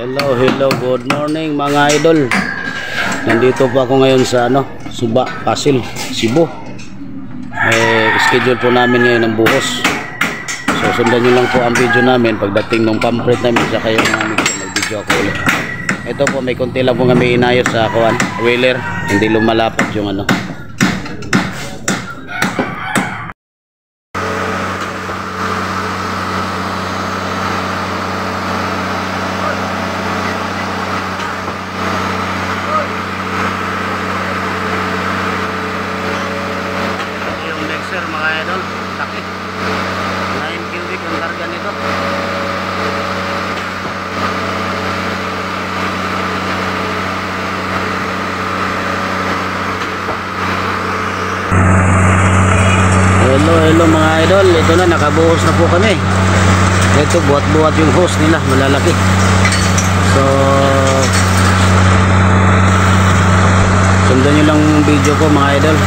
Hello, good morning mga idol. Nandito po ako ngayon sa Suba, Pasil, Cebu. Schedule po namin ngayon ng buhos. So sundan nyo lang po ang video namin pagdating ng pamphlet namin sa kayo namin mag-video ako ulit. Ito po, may konti lang po kami inayos sa wheeler, hindi lumalapat yung mga idol, takit 9 cubic ang karga nito. Hello mga idol, ito na, nakabuhos na po kami. Ito, buhat-buhat yung hose nila, malalaki. So sundan nyo lang video ko mga idol.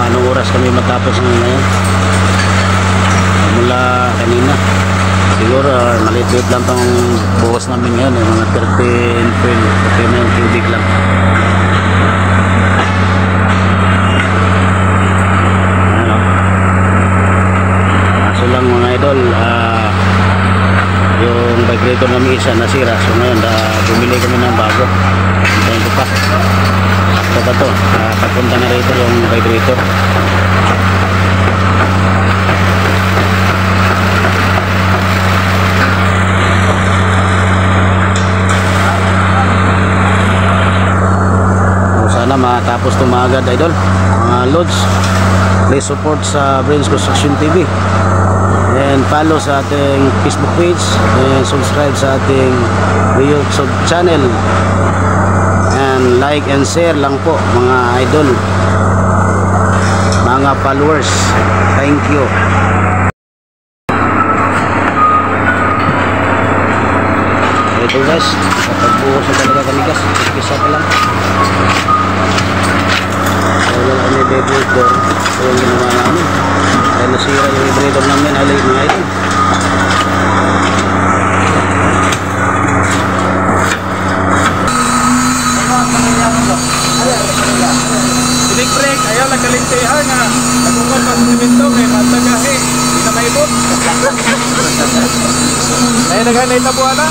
Anong oras kami matapos ngayon? Mula kanina. Siguro maliit-liit lang tong buhos namin ngayon, mga 13 cubic lang. Kaso lang mga idol, yung vibrator namin isa nasira. So ngayon bumili kami ng bago. Ito pa. Ito papunta na rito yung vibrator. So, sana matapos ito maagad idol. Mga loads, please support sa Brains Construction TV and follow sa ating Facebook page and subscribe sa ating YouTube channel. And like and share lang po mga idol, mga followers. Thank you. Ito guys, kapagbuhos na talaga kami guys. Isa pa lang. Wala kami vibrator. So yung ginawa namin, dahil nasira yung vibrator namin mga idol. Big break, ayaw lang kalintihan nga. Nagungkol pa sa simento, may matagahe. Hindi na maibot. Ay, naghanay tabuhan na.